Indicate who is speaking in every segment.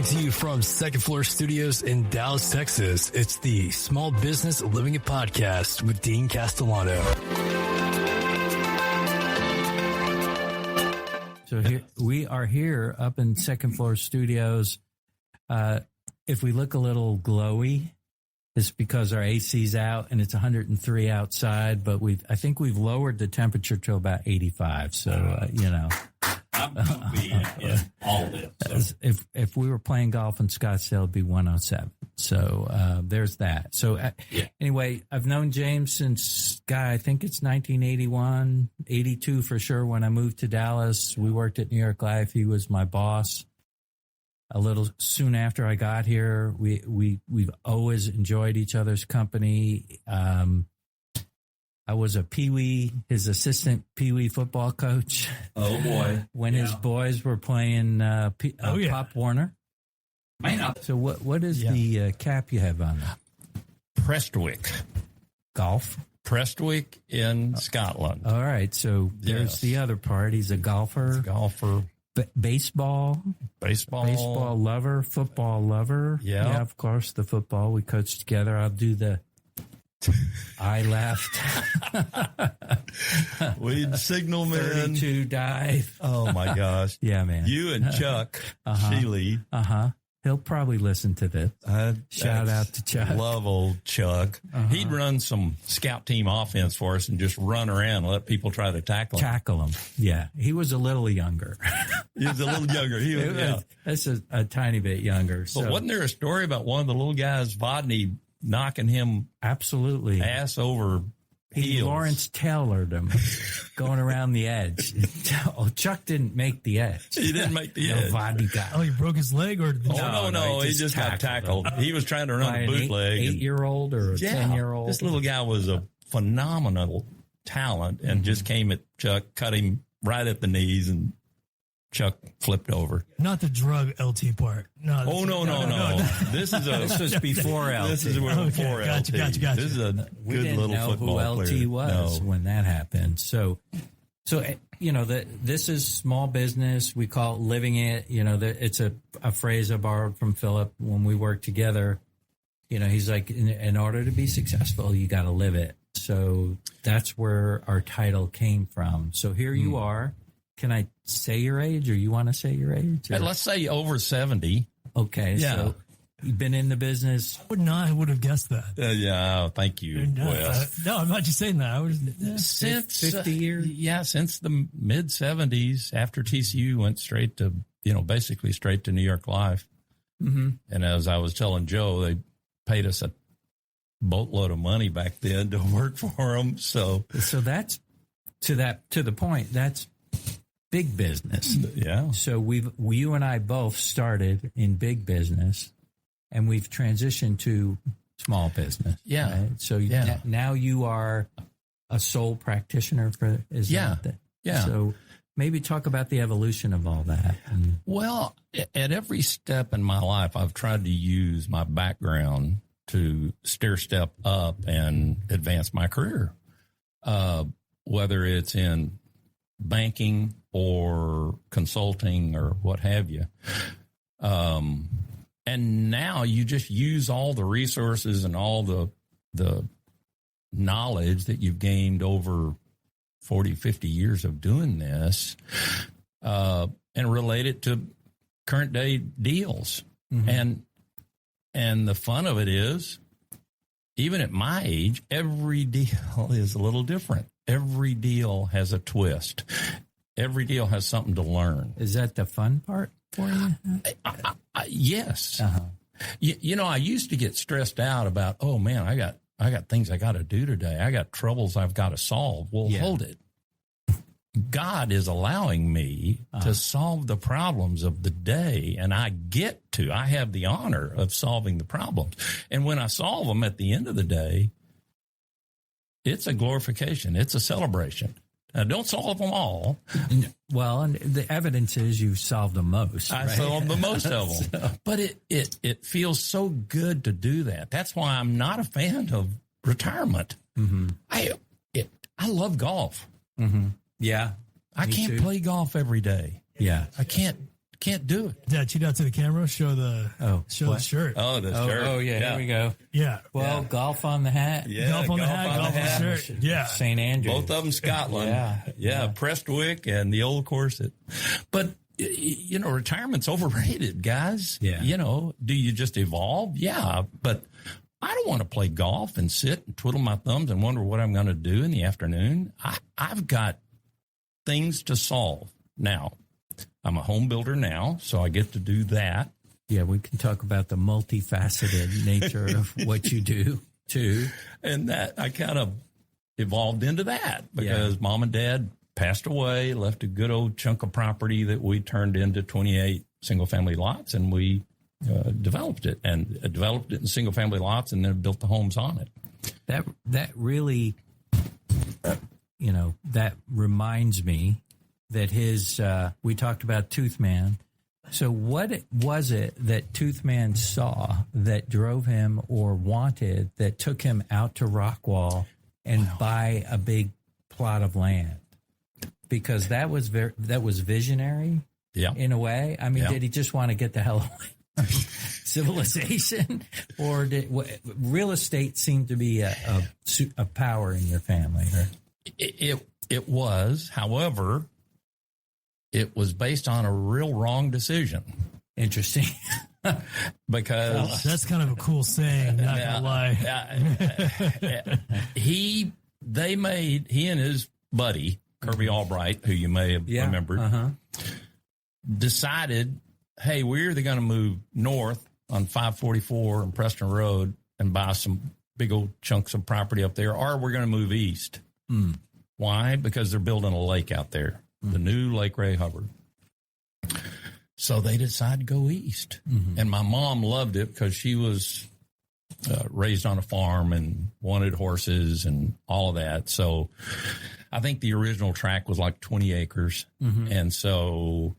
Speaker 1: to you from Second Floor Studios in Dallas, Texas. It's the Small Business Living It Podcast with Dean Castelhano.
Speaker 2: So here, we are here up in Second Floor Studios. If we look a little glowy, it's because our AC's out and it's 103 outside, but I think we've lowered the temperature to about 85. So,
Speaker 3: I'm going to be in all of it. So.
Speaker 2: If we were playing golf in Scottsdale, it'd be 107. So there's that. So anyway, I've known James since, I think it's 1981, 82 for sure. When I moved to Dallas, we worked at New York Life. He was my boss. A little soon after I got here, we've always enjoyed each other's company. I was his assistant Pee-wee football coach.
Speaker 3: Oh boy!
Speaker 2: When his boys were playing Pop Warner.
Speaker 3: Man,
Speaker 2: so what is the cap you have on that?
Speaker 3: Prestwick
Speaker 2: Golf.
Speaker 3: Prestwick in Scotland.
Speaker 2: All right, so there's the other part. He's a golfer. Baseball lover, football lover. Yeah, of course, the football. We coached together. I'll do the I laughed.
Speaker 3: We'd signal man.
Speaker 2: 32 dive.
Speaker 3: Oh, my gosh.
Speaker 2: Yeah, man.
Speaker 3: You and Chuck Sheely.
Speaker 2: He'll probably listen to this. Shout out to Chuck.
Speaker 3: Love old Chuck. He'd run some scout team offense for us and just run around and let people try to tackle him.
Speaker 2: Yeah. He was a little younger.
Speaker 3: He was a little younger.
Speaker 2: That's a tiny bit younger.
Speaker 3: But wasn't there a story about one of the little guys, Vodney, knocking him
Speaker 2: absolutely
Speaker 3: ass over heels?
Speaker 2: Lawrence Tailored him going around the edge. Chuck didn't make the edge.
Speaker 3: He didn't make the edge.
Speaker 2: Vodney got
Speaker 4: he broke his leg or
Speaker 3: no, he just got tackled. He was trying to run a bootleg.
Speaker 2: 8-year-old or a 10-year-old.
Speaker 3: This little guy was a phenomenal talent and just came at Chuck, cut him right at the knees, and Chuck flipped over.
Speaker 4: Not the drug LT part. No.
Speaker 3: This is
Speaker 2: before LT.
Speaker 3: This is before LT.
Speaker 4: Gotcha.
Speaker 3: This is a good little football player.
Speaker 2: Who LT was when that happened. So this is small business. We call it living it. It's a phrase I borrowed from Philip when we worked together. He's like, in order to be successful, you got to live it. So that's where our title came from. So here you are. Can I say your age, or you want to say your age?
Speaker 3: Hey, let's say over 70.
Speaker 2: Okay, so you've been in the business.
Speaker 4: I would have guessed that.
Speaker 3: Thank you, Wes.
Speaker 4: No, I'm not just saying that.
Speaker 3: Since
Speaker 2: 50 years?
Speaker 3: Yeah, since the mid-70s, after TCU went straight to, basically straight to New York Life. Mm-hmm. And as I was telling Joe, they paid us a boatload of money back then to work for them. So
Speaker 2: that's, to the point, that's big business.
Speaker 3: Yeah.
Speaker 2: So you and I both started in big business, and we've transitioned to small business.
Speaker 3: Yeah.
Speaker 2: Right? So now you are a sole practitioner for
Speaker 3: Yeah.
Speaker 2: So maybe talk about the evolution of all that.
Speaker 3: Well, at every step in my life, I've tried to use my background to step up and advance my career, whether it's in banking or consulting or what have you. And now you just use all the resources and all the knowledge that you've gained over 40, 50 years of doing this, and relate it to current day deals. Mm-hmm. And the fun of it is, even at my age, every deal is a little different. Every deal has a twist. Every deal has something to learn.
Speaker 2: Is that the fun part for you?
Speaker 3: Yes. I used to get stressed out about, oh man, I got things I got to do today. I got troubles I've got to solve. Well, hold it. God is allowing me to solve the problems of the day, and I have the honor of solving the problems. And when I solve them at the end of the day, it's a glorification. It's a celebration. Now, don't solve them all.
Speaker 2: Well, and the evidence is you've solved the most.
Speaker 3: I solved the most of them. But it feels so good to do that. That's why I'm not a fan of retirement. Mm-hmm. I love golf.
Speaker 2: Mm-hmm. Yeah.
Speaker 3: I can't play golf every day.
Speaker 2: Yeah.
Speaker 3: I can't can't do it.
Speaker 4: Yeah, cheat out to the camera. Show the
Speaker 2: what?
Speaker 4: shirt.
Speaker 3: Oh, the shirt.
Speaker 2: Oh, yeah, here we go.
Speaker 4: Yeah.
Speaker 2: Well, golf on the hat.
Speaker 3: Yeah,
Speaker 4: Golf on the hat, golf on the shirt. Yeah.
Speaker 2: St. Andrews.
Speaker 3: Both of them Scotland. Yeah. Prestwick and the Old Corset. But, retirement's overrated, guys.
Speaker 2: Yeah.
Speaker 3: Do you just evolve? Yeah. But I don't want to play golf and sit and twiddle my thumbs and wonder what I'm going to do in the afternoon. I've got things to solve now. I'm a home builder now, so I get to do that.
Speaker 2: Yeah, we can talk about the multifaceted nature of what you do, too.
Speaker 3: And that I kind of evolved into that because Mom and Dad passed away, left a good old chunk of property that we turned into 28 single-family lots, and we developed it in single-family lots and then built the homes on it.
Speaker 2: That really, that reminds me that we talked about Toothman. So what was it that Toothman saw that drove him or wanted that took him out to Rockwall and buy a big plot of land? Because that was visionary in a way. I mean, did he just want to get the hell away from civilization? Or did real estate seem to be a power in your family?
Speaker 3: It was, however, it was based on a real wrong decision.
Speaker 2: Interesting.
Speaker 3: Because
Speaker 4: that's kind of a cool saying, not gonna lie.
Speaker 3: He and his buddy, Kirby Albright, who you may have remembered, decided, hey, we're either going to move north on 544 and Preston Road and buy some big old chunks of property up there, or we're going to move east. Why? Because they're building a lake out there. The new Lake Ray Hubbard. So they decided to go east. And my mom loved it because she was raised on a farm and wanted horses and all of that. So I think the original tract was like 20 acres. And so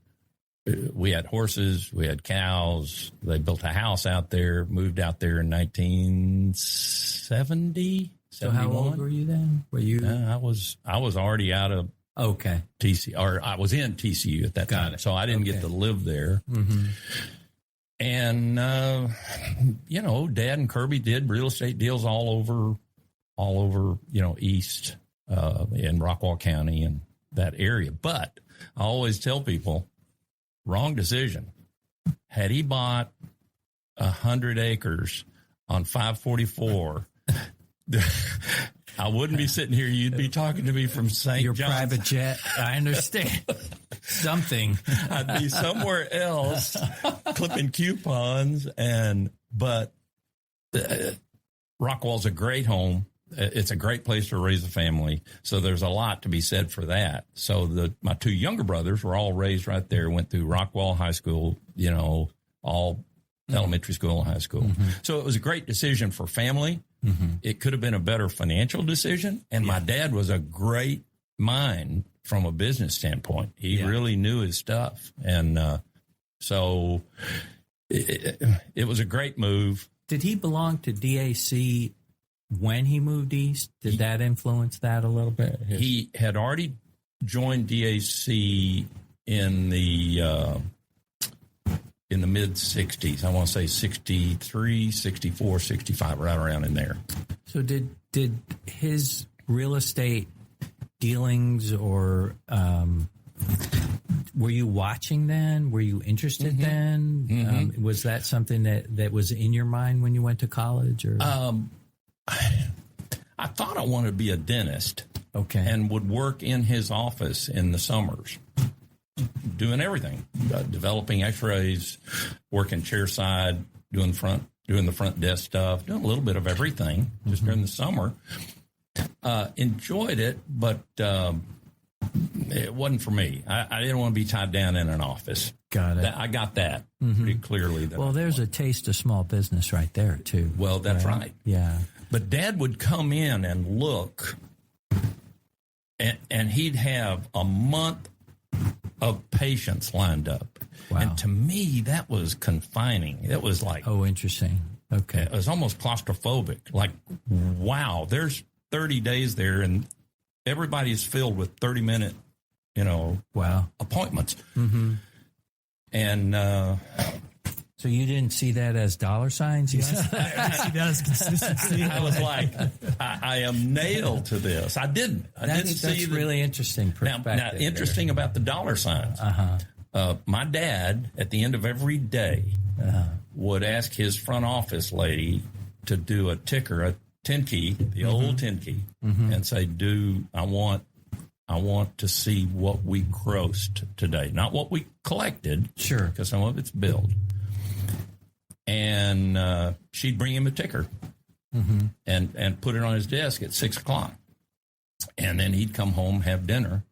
Speaker 3: we had horses, we had cows. They built a house out there, moved out there in 1970.
Speaker 2: So how old were you then? Were you?
Speaker 3: I was already out of TCU, or I was in TCU at that time, so I didn't get to live there. And Dad and Kirby did real estate deals all over, east in Rockwall County and that area. But I always tell people, wrong decision. Had he bought 100 acres on 544. I wouldn't be sitting here. You'd be talking to me from St.
Speaker 2: Your
Speaker 3: John's.
Speaker 2: private jet. I understand. Something.
Speaker 3: I'd be somewhere else clipping coupons. But Rockwall's a great home. It's a great place to raise a family. So there's a lot to be said for that. So my two younger brothers were all raised right there, went through Rockwall High School, all elementary school and high school. So it was a great decision for family. It could have been a better financial decision. And my dad was a great mind from a business standpoint. He really knew his stuff. And so it was a great move.
Speaker 2: Did he belong to DAC when he moved east? Did that influence that a little bit?
Speaker 3: He had already joined DAC in the mid 60s. I want to say 63, 64, 65, right around in there.
Speaker 2: So did his real estate dealings or were you watching then? Were you interested then? Was that something that was in your mind when you went to college? Or
Speaker 3: I thought I wanted to be a dentist.
Speaker 2: Okay.
Speaker 3: And would work in his office in the summers, doing everything, developing x-rays, working chairside, doing the front desk stuff, doing a little bit of everything just during the summer. Enjoyed it, but it wasn't for me. I didn't want to be tied down in an office.
Speaker 2: Got it.
Speaker 3: I got that pretty clearly.
Speaker 2: Well, there's a taste of small business right there, too.
Speaker 3: Well, that's right.
Speaker 2: Yeah.
Speaker 3: But Dad would come in and look, and he'd have a month of patients lined up.
Speaker 2: Wow.
Speaker 3: And to me, that was confining. It was like,
Speaker 2: oh, interesting. Okay.
Speaker 3: It was almost claustrophobic. Like, wow, there's 30 days there, and everybody's filled with 30-minute,
Speaker 2: wow,
Speaker 3: appointments. And
Speaker 2: So you didn't see that as dollar signs?
Speaker 4: I see that as consistency.
Speaker 3: I was like, I am nailed to this. I didn't
Speaker 2: That's
Speaker 3: see
Speaker 2: really interesting perspective.
Speaker 3: Now interesting about the dollar signs. My dad, at the end of every day, would ask his front office lady to do a ticker, a 10 key, the old 10 key, and say, I want to see what we grossed today, not what we collected.
Speaker 2: Sure.
Speaker 3: Because some of it's billed. And she'd bring him a ticker and put it on his desk at 6 o'clock. And then he'd come home, have dinner.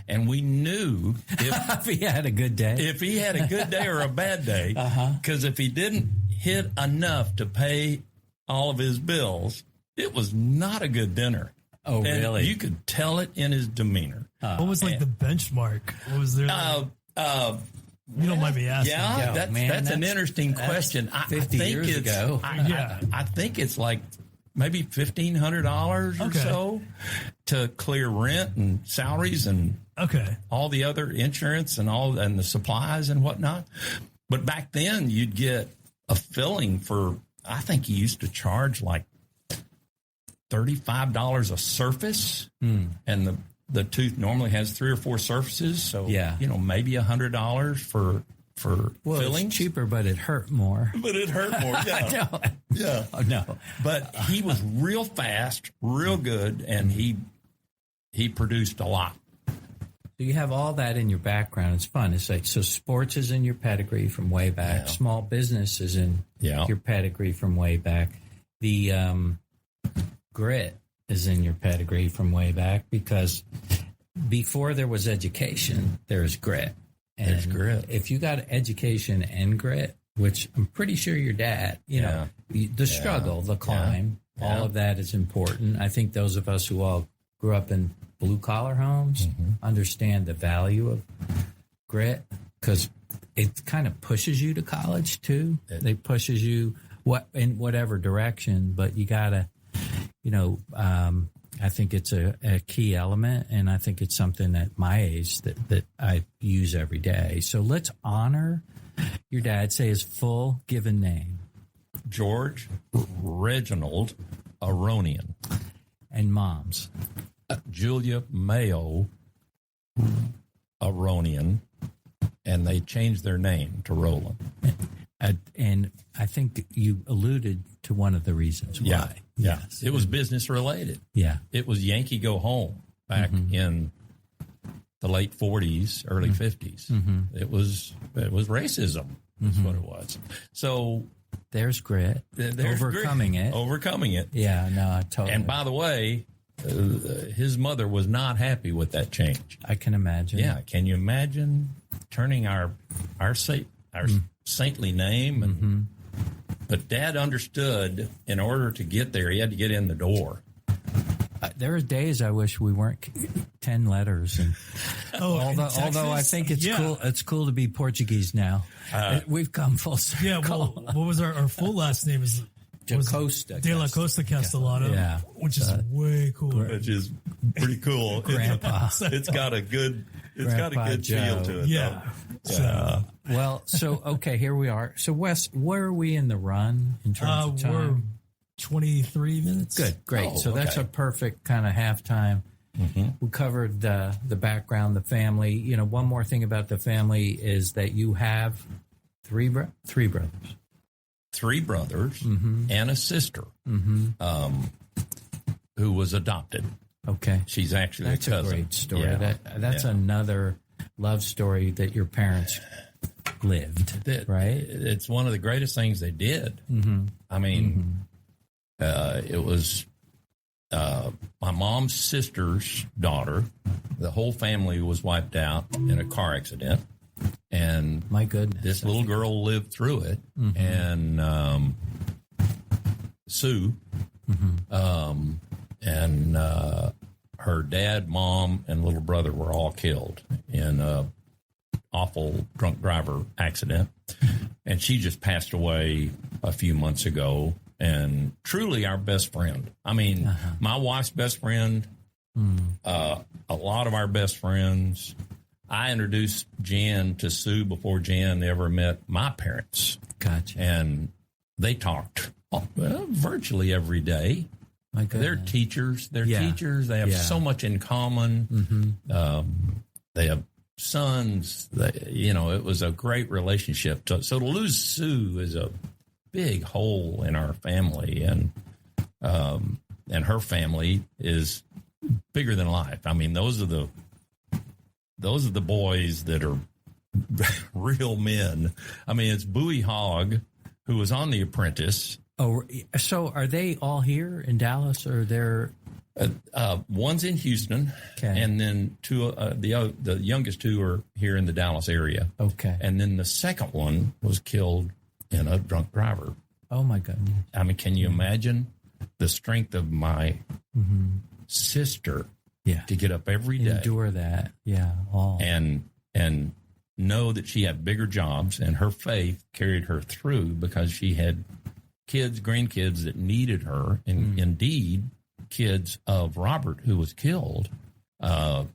Speaker 3: And we knew
Speaker 2: if he had a good day.
Speaker 3: If he had a good day or a bad day. Because if he didn't hit enough to pay all of his bills, it was not a good dinner.
Speaker 2: Oh,
Speaker 3: and
Speaker 2: really?
Speaker 3: You could tell it in his demeanor.
Speaker 4: What was like the benchmark? What was there? You don't mind me asking.
Speaker 3: Yeah, that's an interesting question.
Speaker 2: 50 years ago.
Speaker 3: I think it's like maybe $1,500 or so to clear rent and salaries and all the other insurance and the supplies and whatnot. But back then, you'd get a filling for, I think he used to charge like $35 a surface, and the tooth normally has 3 or 4 surfaces, so maybe $100 for fillings.
Speaker 2: It's cheaper, but it hurt more.
Speaker 3: Yeah. Yeah.
Speaker 2: Oh, no.
Speaker 3: But he was real fast, real good, and he produced a lot.
Speaker 2: So you have all that in your background. It's fun. It's like, so sports is in your pedigree from way back. Yeah. Small business is in your pedigree from way back. The grit is in your pedigree from way back, because before there was education, there's grit. And
Speaker 3: there's grit.
Speaker 2: If you got education and grit, which I'm pretty sure your dad, the struggle, the climb, all of that is important. I think those of us who all grew up in blue-collar homes understand the value of grit, because it kind of pushes you to college, too. It pushes you in whatever direction, but you got to, I think it's a key element, and I think it's something at my age that I use every day. So let's honor your dad. Say his full given name.
Speaker 3: George Reginald Aronian.
Speaker 2: And mom's.
Speaker 3: Julia Mayo Aronian, and they changed their name to Roland.
Speaker 2: And I think you alluded to one of the reasons why.
Speaker 3: Yeah. Yes. It was business related.
Speaker 2: Yeah.
Speaker 3: It was Yankee Go Home back in the late 40s, early 50s. It was racism. That's what it was. So
Speaker 2: there's grit. Overcoming it. Yeah, no, I totally.
Speaker 3: And by the way, his mother was not happy with that change.
Speaker 2: I can imagine.
Speaker 3: Yeah. Can you imagine turning our saintly name? But Dad understood, in order to get there, he had to get in the door.
Speaker 2: There are days I wish we weren't 10 letters. And although I think it's cool. It's cool to be Portuguese now. We've come full circle.
Speaker 4: Yeah. Well, what was our full last name? Is
Speaker 2: Costa
Speaker 4: De La Costa Castellano, which is way cool.
Speaker 3: Which is pretty cool.
Speaker 2: Grandpa.
Speaker 3: It's got a good feel to it.
Speaker 4: Yeah.
Speaker 2: So okay, here we are. So Wes, where are we in the run in terms of time?
Speaker 4: We're 23 minutes.
Speaker 2: Good, great. So that's a perfect kind of halftime. We covered the background, the family. One more thing about the family is that you have three brothers.
Speaker 3: 3 brothers and a sister who was adopted.
Speaker 2: Okay.
Speaker 3: She's actually
Speaker 2: that's
Speaker 3: a cousin.
Speaker 2: A great story.
Speaker 3: Yeah.
Speaker 2: That's another love story that your parents lived, right?
Speaker 3: It's one of the greatest things they did. I mean, it was my mom's sister's daughter. The whole family was wiped out in a car accident. And
Speaker 2: my goodness,
Speaker 3: this little girl lived through it. And Sue, and her dad, mom, and little brother were all killed in a awful drunk driver accident. And she just passed away a few months ago. And truly our best friend. I mean, my wife's best friend, a lot of our best friends. I introduced Jan to Sue before Jan ever met my parents.
Speaker 2: Gotcha.
Speaker 3: And they talked virtually every day.
Speaker 2: My goodness.
Speaker 3: They're teachers. They have so much in common. They have sons. It was a great relationship. So to lose Sue is a big hole in our family, and her family is bigger than life. I mean, those are the boys that are real men. I mean, it's Bowie Hogg, who was on The Apprentice.
Speaker 2: Oh, so are they all here in Dallas, or they're?
Speaker 3: One's in Houston, and then two. The youngest two are here in the Dallas area.
Speaker 2: Okay,
Speaker 3: and then the second one was killed in a drunk driver.
Speaker 2: Oh my goodness!
Speaker 3: I mean, can you imagine the strength of my sister?
Speaker 2: Yeah,
Speaker 3: to get up every day,
Speaker 2: endure that. Yeah,
Speaker 3: and know that she had bigger jobs, and her faith carried her through because she had kids, grandkids that needed her, and indeed kids of Robert, who was killed.
Speaker 2: Wow,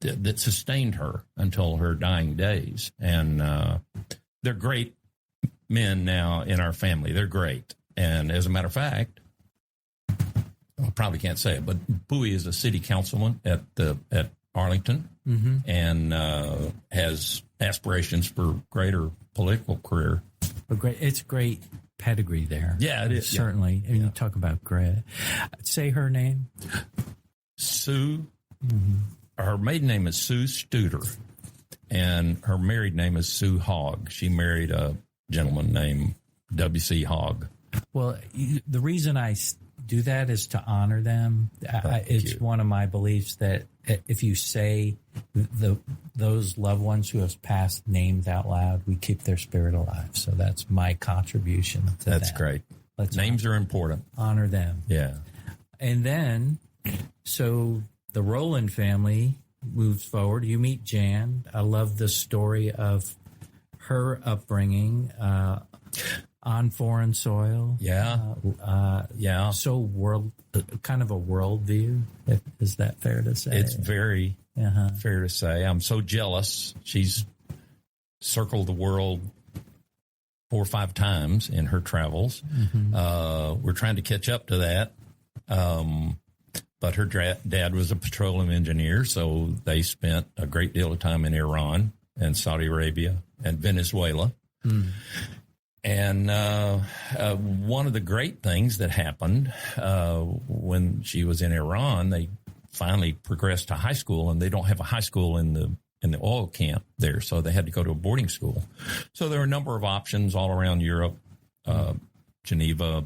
Speaker 3: that sustained her until her dying days, and they're great men now in our family. They're great, and as a matter of fact, I probably can't say it, but Bowie is a city councilman at Arlington, and has aspirations for greater political career.
Speaker 2: It's great pedigree there.
Speaker 3: Yeah, it is.
Speaker 2: Certainly. And you talk about grit. Say her name.
Speaker 3: Sue. Her maiden name is Sue Studer, and her married name is Sue Hogg. She married a gentleman named W.C. Hogg.
Speaker 2: Well, the reason I do that is to honor them. It's one of my beliefs that if you say those loved ones who have passed names out loud, we keep their spirit alive. So that's my contribution to that.
Speaker 3: That's great. Names are important.
Speaker 2: Honor them.
Speaker 3: Yeah.
Speaker 2: And then, so the Roland family moves forward. You meet Jan. I love the story of her upbringing on foreign soil.
Speaker 3: Yeah.
Speaker 2: So kind of a worldview. Is that fair to say?
Speaker 3: It's very fair to say. I'm so jealous. She's circled the world 4 or 5 times in her travels. We're trying to catch up to that. But her dad was a petroleum engineer, so they spent a great deal of time in Iran and Saudi Arabia and Venezuela. And one of the great things that happened when she was in Iran, they finally progressed to high school, and they don't have a high school in the oil camp there, so they had to go to a boarding school. So there were a number of options all around Europe, Geneva.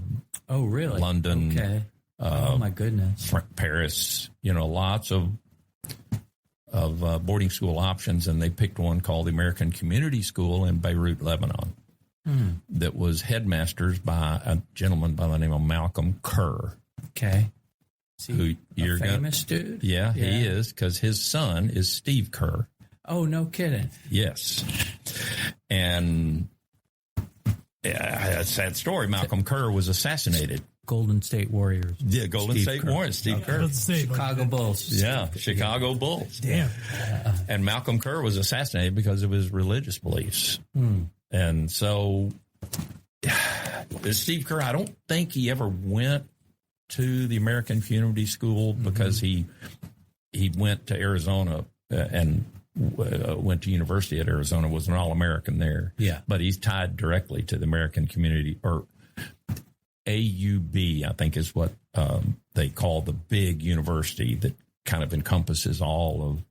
Speaker 2: Oh, really?
Speaker 3: London.
Speaker 2: Okay. Oh my goodness.
Speaker 3: Paris. Lots of boarding school options, and they picked one called the American Community School in Beirut, Lebanon. That was headmasters by a gentleman by the name of Malcolm Kerr.
Speaker 2: Okay.
Speaker 3: Who you're
Speaker 2: famous dude?
Speaker 3: Yeah, he is, because his son is Steve Kerr.
Speaker 2: Oh, no kidding.
Speaker 3: Yes. And a sad story. Malcolm Kerr was assassinated.
Speaker 2: Golden State Warriors.
Speaker 3: Yeah, Golden State Warriors. Steve Kerr.
Speaker 2: Chicago Bulls.
Speaker 3: Yeah, Chicago Bulls.
Speaker 4: Damn.
Speaker 3: And Malcolm Kerr was assassinated because of his religious beliefs. And so Steve Kerr, I don't think he ever went to the American Community School because he went to Arizona and went to University at Arizona, was an All-American there.
Speaker 2: Yeah.
Speaker 3: But he's tied directly to the American Community, or AUB, I think is what they call the big university that kind of encompasses all of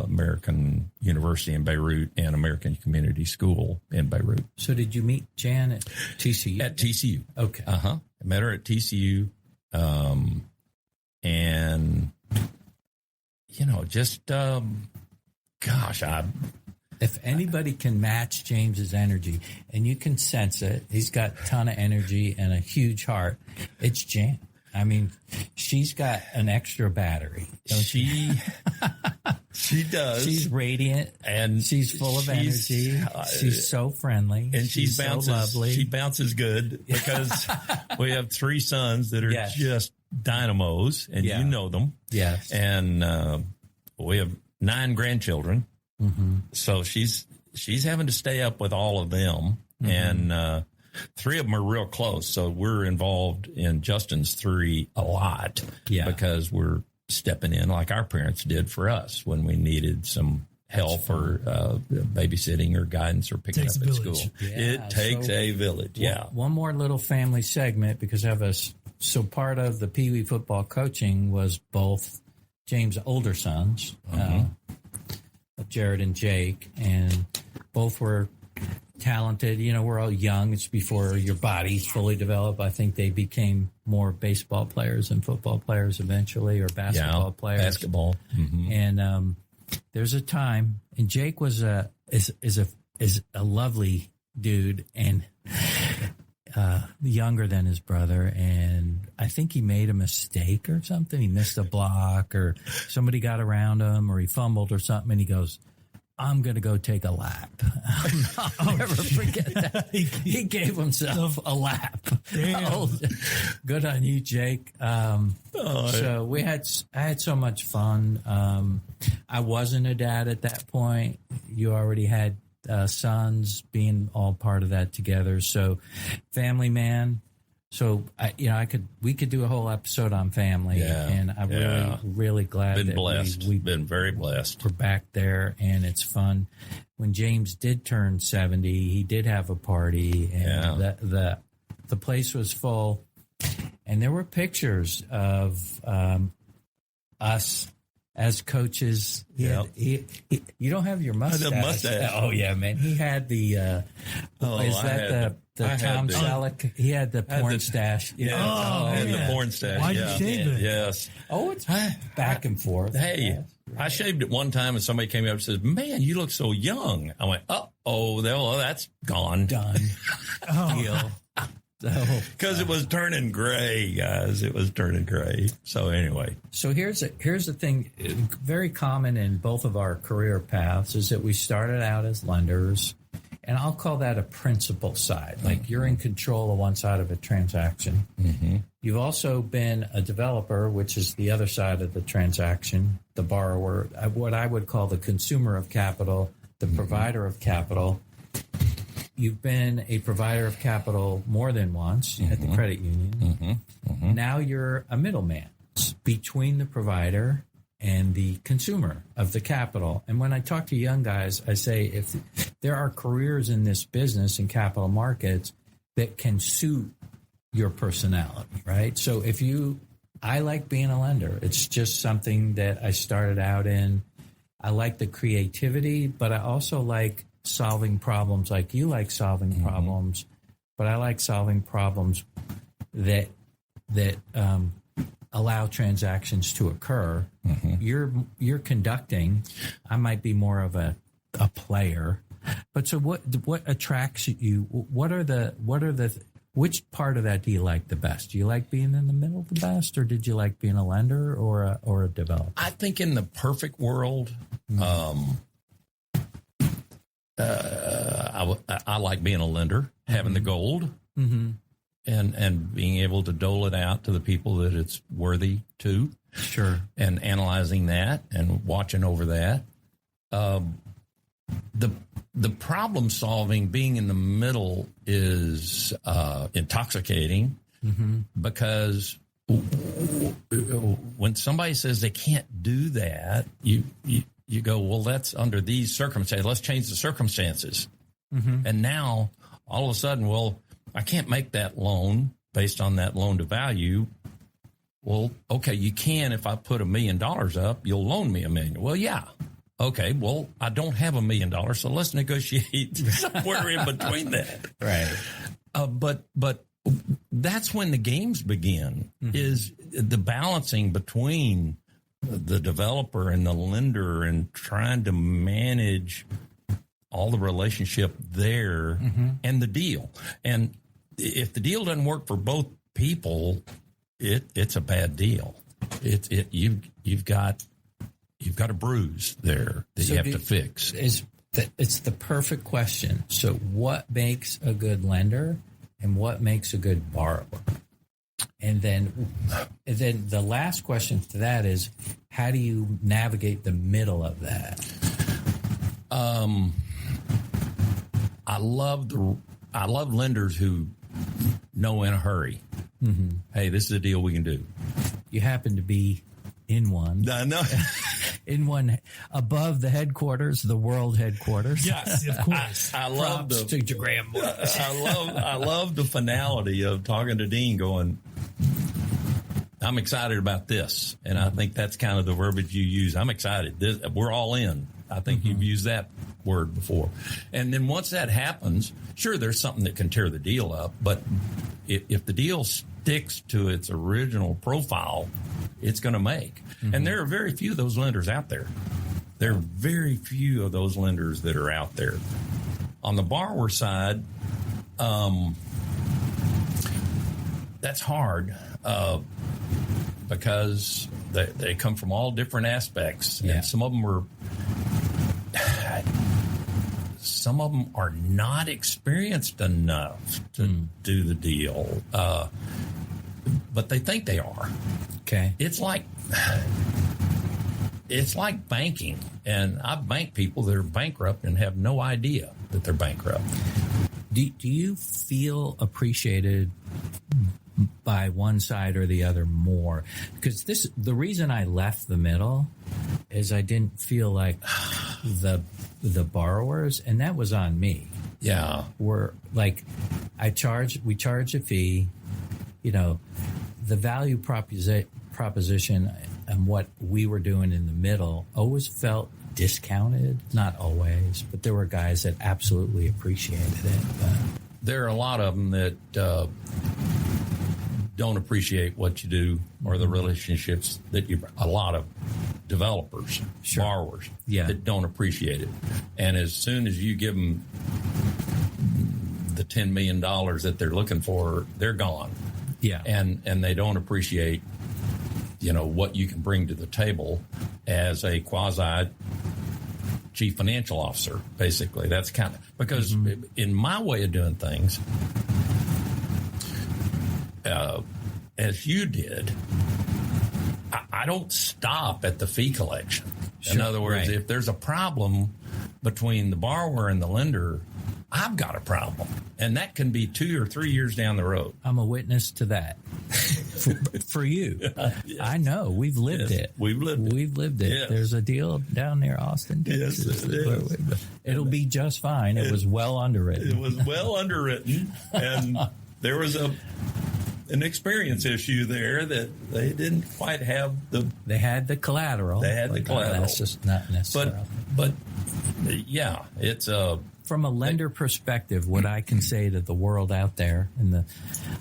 Speaker 3: American University in Beirut and American Community School in Beirut.
Speaker 2: So did you meet Jan at TCU?
Speaker 3: At TCU.
Speaker 2: Okay.
Speaker 3: I met her at TCU. And,
Speaker 2: if anybody can match James's energy, and you can sense it, he's got a ton of energy and a huge heart, it's Jan. I mean, she's got an extra battery. She
Speaker 3: does.
Speaker 2: She's radiant,
Speaker 3: and
Speaker 2: she's full of energy. She's so friendly,
Speaker 3: and she's
Speaker 2: so lovely.
Speaker 3: She bounces good because we have 3 sons that are just dynamos, and you know them.
Speaker 2: Yes,
Speaker 3: and we have 9 grandchildren. So she's having to stay up with all of them. And 3 of them are real close. So we're involved in Justin's 3 a lot because we're stepping in like our parents did for us when we needed some help or babysitting or guidance or picking up at school. It takes a village.
Speaker 2: One more little family segment because I have so part of the Pee Wee football coaching was both James' older sons, Jared and Jake, and both were talented. You know, we're all young. It's before your body's fully developed. I think they became more baseball players than football players eventually, or basketball players.
Speaker 3: Basketball.
Speaker 2: And there's a time, and Jake is a lovely dude and younger than his brother. And I think he made a mistake or something. He missed a block, or somebody got around him, or he fumbled or something. And he goes, I'm going to go take a lap. I'll never forget that. He gave himself a lap. Good on you, Jake. So I had so much fun. I wasn't a dad at that point. You already had sons, being all part of that together. So family man. So we could do a whole episode on family, and I'm really glad
Speaker 3: been
Speaker 2: that
Speaker 3: blessed. We've been very blessed.
Speaker 2: We're back there, and it's fun. When James did turn 70, he did have a party, and the place was full, and there were pictures of us as coaches. You don't have your mustache.
Speaker 3: The mustache.
Speaker 2: Oh yeah, man. He had the. The Tom Selleck? He had the porn stash.
Speaker 3: Yeah. The porn stash.
Speaker 4: Why'd you shave it?
Speaker 3: Yes.
Speaker 2: Oh, it's back and forth.
Speaker 3: Hey, I shaved it one time, and somebody came up and said, "Man, you look so young." I went, "Oh, that's gone,
Speaker 2: done."
Speaker 3: Because it was turning gray, guys. It was turning gray. So anyway.
Speaker 2: So here's the thing. Very common in both of our career paths is that we started out as lenders, and I'll call that a principal side. Like you're in control of one side of a transaction. You've also been a developer, which is the other side of the transaction, the borrower, what I would call the consumer of capital, the provider of capital. You've been a provider of capital more than once at the credit union. Now you're a middleman between the provider and the consumer of the capital. And when I talk to young guys, I say if there are careers in this business in capital markets that can suit your personality, right? So I like being a lender. It's just something that I started out in. I like the creativity, but I also like solving problems like you like solving problems, but I like solving problems that allow transactions to occur. You're conducting. I might be more of a player. But so what attracts you? Which part of that do you like the best? Do you like being in the middle the best, or did you like being a lender or a developer?
Speaker 3: I think in the perfect world, I like being a lender, having the gold, and being able to dole it out to the people that it's worthy to.
Speaker 2: Sure. And
Speaker 3: analyzing that and watching over that. The problem solving, being in the middle, is intoxicating because when somebody says they can't do that, you go, well, that's under these circumstances. Let's change the circumstances. And now all of a sudden, well, I can't make that loan based on that loan to value. Well, okay, you can. If I put $1 million up, you'll loan me $1 million. Well, yeah. Okay, well, I don't have $1 million, so let's negotiate somewhere in between that.
Speaker 2: Right.
Speaker 3: But that's when the games begin, is the balancing between the developer and the lender and trying to manage all the relationship there and the deal. And if the deal doesn't work for both people, it's a bad deal. You've got a bruise there that you have to fix.
Speaker 2: It's the perfect question. So what makes a good lender and what makes a good borrower? And then the last question to that is, how do you navigate the middle of that?
Speaker 3: I love lenders who know in a hurry. Mm-hmm. Hey, this is a deal we can do.
Speaker 2: You happen to be in one.
Speaker 3: I know.
Speaker 2: In one above the headquarters, the world headquarters.
Speaker 4: Yes, of course.
Speaker 3: I love I love the finality of talking to Dean going, I'm excited about this. And I think that's kind of the verbiage you use. I'm excited. We're all in. I think you've used that word before. And then once that happens, sure, there's something that can tear the deal up. But if the deal sticks to its original profile, it's going to make. Mm-hmm. And there are very few of those lenders out there. There are very few of those lenders that are out there. On the borrower side, that's hard because they come from all different aspects. Yeah. And some of them are not experienced enough to do the deal, but they think they are.
Speaker 2: Okay.
Speaker 3: It's like banking, and I've banked people that are bankrupt and have no idea that they're bankrupt.
Speaker 2: Do you feel appreciated by one side or the other more? Because the reason I left the middle is I didn't feel like the borrowers, and that was on me.
Speaker 3: Yeah.
Speaker 2: Were like, we charge a fee, the value proposition and what we were doing in the middle always felt discounted. Not always, but there were guys that absolutely appreciated it.
Speaker 3: There are a lot of them that don't appreciate what you do or the relationships that a lot of developers, sure, borrowers, that don't appreciate it. And as soon as you give them the $10 million that they're looking for, they're gone.
Speaker 2: Yeah.
Speaker 3: And they don't appreciate, what you can bring to the table as a quasi chief financial officer, basically. That's kind of, because in my way of doing things, as you did, I don't stop at the fee collection. Sure, in other words, if there's a problem between the borrower and the lender, I've got a problem. And that can be 2 or 3 years down the road.
Speaker 2: I'm a witness to that. For you. Yes. I know. We've lived it.
Speaker 3: We've lived it.
Speaker 2: Yes. There's a deal down near Austin, Texas.
Speaker 3: Yes, it is.
Speaker 2: It'll be just fine. It was well underwritten.
Speaker 3: It was well underwritten. And there was an experience issue there that they didn't quite have
Speaker 2: They had the collateral. That's just not necessarily.
Speaker 3: But yeah, it's
Speaker 2: from a lender perspective, what I can say to the world out there and the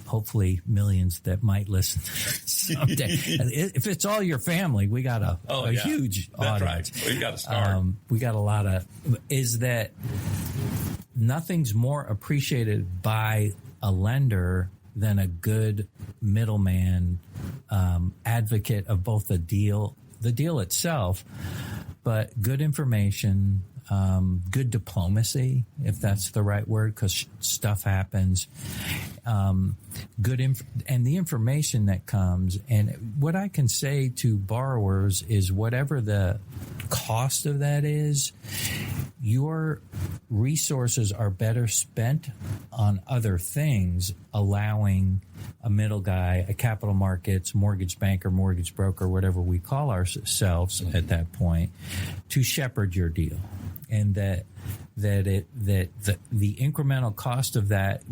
Speaker 2: hopefully millions that might listen someday. If it's all your family, we got a huge audience.
Speaker 3: That's right. We got to start.
Speaker 2: We got a lot of, is that nothing's more appreciated by a lender than a good middleman, advocate of both the deal itself, but good information, good diplomacy, if that's the right word, because stuff happens. And the information that comes. And what I can say to borrowers is whatever the cost of that is, your resources are better spent on other things, allowing a middle guy, a capital markets, mortgage banker, mortgage broker, whatever we call ourselves at that point, to shepherd your deal. And the incremental cost of that,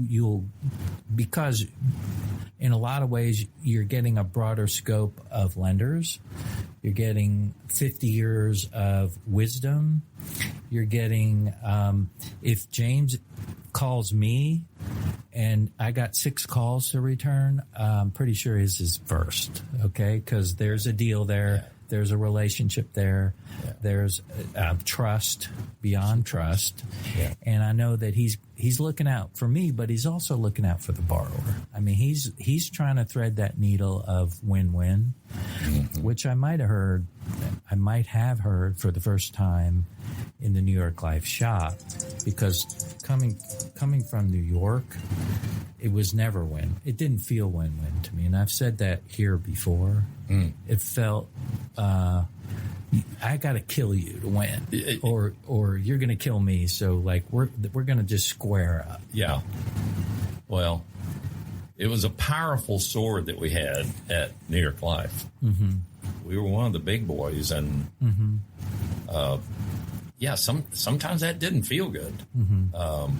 Speaker 2: because in a lot of ways you're getting a broader scope of lenders, you're getting 50 years of wisdom, you're getting, if James calls me and I got 6 calls to return, I'm pretty sure his is first, okay? Because there's a deal there. Yeah. There's a relationship there. Yeah. There's trust beyond trust. Yeah. And I know that he's looking out for me, but he's also looking out for the borrower. I mean, he's trying to thread that needle of win-win, which I might have heard for the first time in the New York Life shop, because coming from New York, it was never win. It didn't feel win-win to me. And I've said that here before. It felt I got to kill you to win, or you're going to kill me. So like we're going to just square up.
Speaker 3: Yeah. Well, it was a powerful sword that we had at New York Life. Mm-hmm. We were one of the big boys, and sometimes that didn't feel good. Mm-hmm.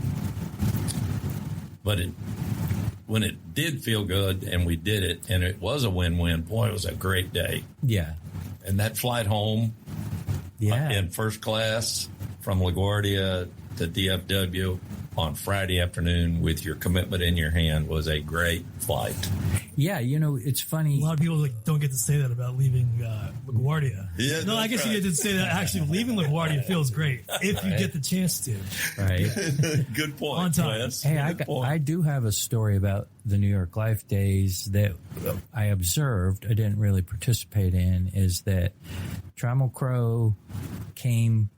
Speaker 3: But when it did feel good, and we did it, and it was a win-win. Boy, it was a great day.
Speaker 2: Yeah.
Speaker 3: And that flight home, in first class from LaGuardia to DFW on Friday afternoon with your commitment in your hand was a great flight.
Speaker 2: Yeah, it's funny.
Speaker 4: A lot of people don't get to say that about leaving LaGuardia.
Speaker 3: Yeah,
Speaker 4: no, I guess you get to say that. Actually, leaving LaGuardia feels great if you get the chance to.
Speaker 2: Right.
Speaker 3: Good point.
Speaker 4: On time.
Speaker 3: Wes.
Speaker 2: Hey, I do have a story about the New York Life days that I observed. I didn't really participate in. Is that Trammell Crow came?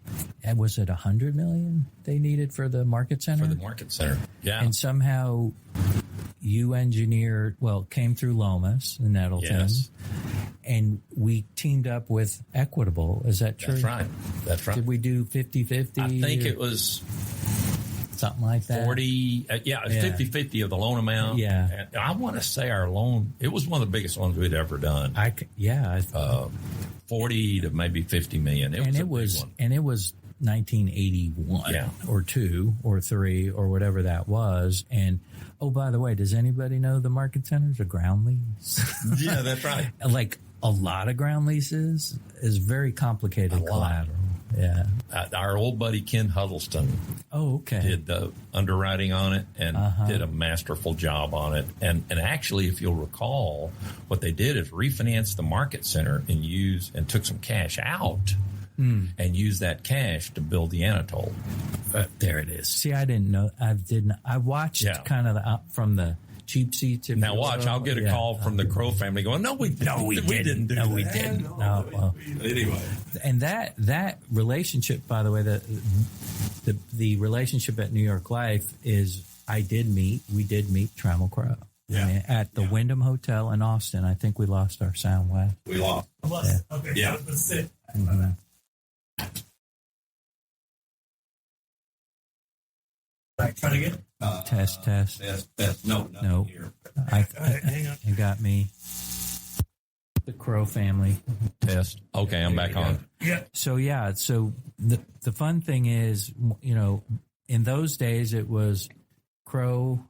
Speaker 2: Was it $100 million they needed for the market center?
Speaker 3: For the market center, yeah.
Speaker 2: And somehow you came through Lomas and Nettleton.
Speaker 3: Yes.
Speaker 2: And we teamed up with Equitable. Is that true?
Speaker 3: That's right.
Speaker 2: Did we do 50-50?
Speaker 3: I think it was
Speaker 2: something like that.
Speaker 3: 40. It was 50-50 of the loan amount.
Speaker 2: Yeah.
Speaker 3: And I want to say our loan, it was one of the biggest ones we'd ever done. 40 to maybe 50 million. It was
Speaker 2: 1981 or 2 or 3 or whatever that was. And oh, by the way, does anybody know the market centers are ground lease?
Speaker 3: Yeah, that's right.
Speaker 2: Like a lot of ground leases is very complicated collateral. Yeah.
Speaker 3: Our old buddy Ken Huddleston did the underwriting on it and did a masterful job on it. And actually, if you'll recall, what they did is refinance the market center and took some cash out and used that cash to build the Anatole.
Speaker 2: There it is. See, I didn't know. I watched kind of from the cheap seats.
Speaker 3: Now watch, I'll get a call from the Crow family going, no, we didn't.
Speaker 2: No, we didn't. No, well,
Speaker 3: anyway.
Speaker 2: And that relationship, by the way, the relationship at New York Life is we did meet Trammell Crow.
Speaker 3: Yeah.
Speaker 2: I mean, at the Wyndham Hotel in Austin. I think we lost our sound wave.
Speaker 3: We lost.
Speaker 4: Yeah. Okay. Yeah. That's it.
Speaker 2: Mm-hmm.
Speaker 4: Try it again.
Speaker 2: Test.
Speaker 3: No. Here.
Speaker 2: Hang on. You got me. The Crow family.
Speaker 3: Test. Okay, I'm back on.
Speaker 4: Yeah.
Speaker 2: So the fun thing is, in those days it was Crow,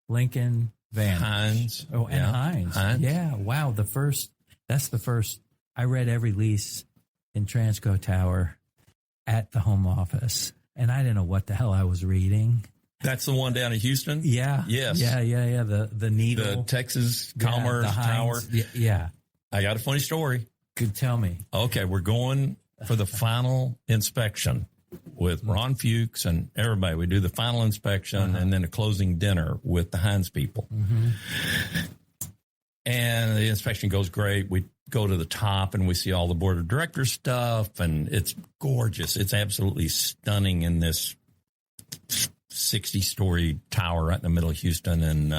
Speaker 2: Lincoln, Van
Speaker 3: Hines.
Speaker 2: Oh, and Hines. Yeah. Wow. That's the first. I read every lease in Transco Tower at the home office, and I didn't know what the hell I was reading.
Speaker 3: That's the one down in Houston?
Speaker 2: Yeah.
Speaker 3: Yes.
Speaker 2: Yeah. The Needle.
Speaker 3: The Texas Commerce Tower.
Speaker 2: Yeah.
Speaker 3: I got a funny story.
Speaker 2: Could tell me.
Speaker 3: Okay, we're going for the final inspection with Ron Fuchs and everybody. We do the final inspection and then a closing dinner with the Hines people. Mm-hmm. And the inspection goes great. We go to the top and we see all the board of directors stuff, and it's gorgeous. It's absolutely stunning in this 60-story tower right in the middle of Houston. And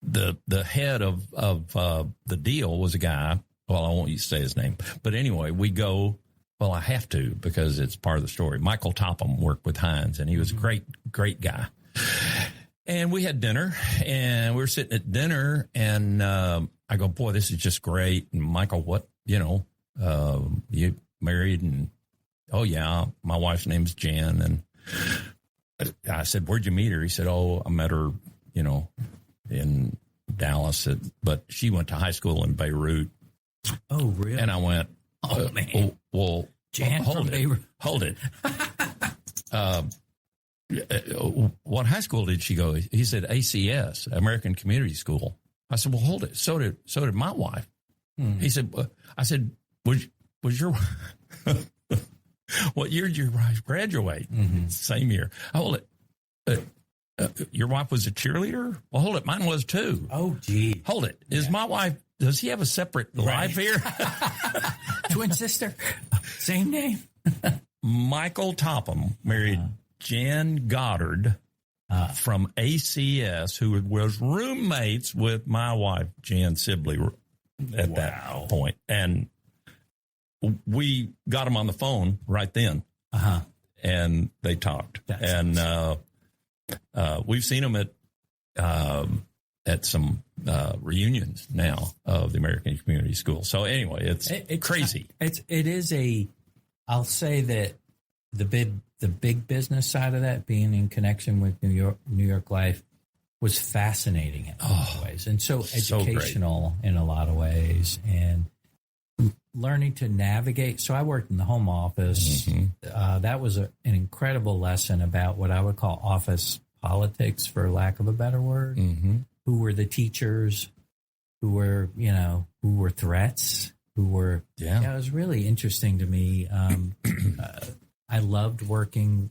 Speaker 3: the head of the deal was a guy. Well, I won't say his name, but anyway, we go. Well, I have to because it's part of the story. Michael Topham worked with Hines, and he was a great guy. And we had dinner, and we were sitting at dinner, and I go, boy, this is just great. And Michael, what, you married? And, oh, yeah, my wife's name's Jen. And I said, where'd you meet her? He said, I met her, in Dallas, but she went to high school in Beirut.
Speaker 2: Oh, really?
Speaker 3: And I went,
Speaker 2: man.
Speaker 3: Well,
Speaker 2: Jan
Speaker 3: hold it. What high school did she go? He said ACS, American Community School. I said, well, hold it. So did my wife. He said, I said, was your what year did your wife graduate? Same year. Hold it. Your wife was a cheerleader? Well, hold it. Mine was too.
Speaker 2: Oh, gee.
Speaker 3: Hold it. Is my wife? Does he have a separate life here?
Speaker 2: Twin sister, same name.
Speaker 3: Michael Topham married Jan Goddard from ACS, who was roommates with my wife, Jan Sibley. at that point. And we got them on the phone right then. And they talked. That's awesome. We've seen them at some reunions now of the American Community School. So anyway, it's crazy.
Speaker 2: I'll say that the big business side of that, being in connection with New York Life, was fascinating in a lot of ways, and so educational in a lot of ways, and learning to navigate. So I worked in the home office. That was an incredible lesson about what I would call office politics, for lack of a better word. Who were the teachers? Who were threats? Who were? Yeah, it was really interesting to me. I loved working.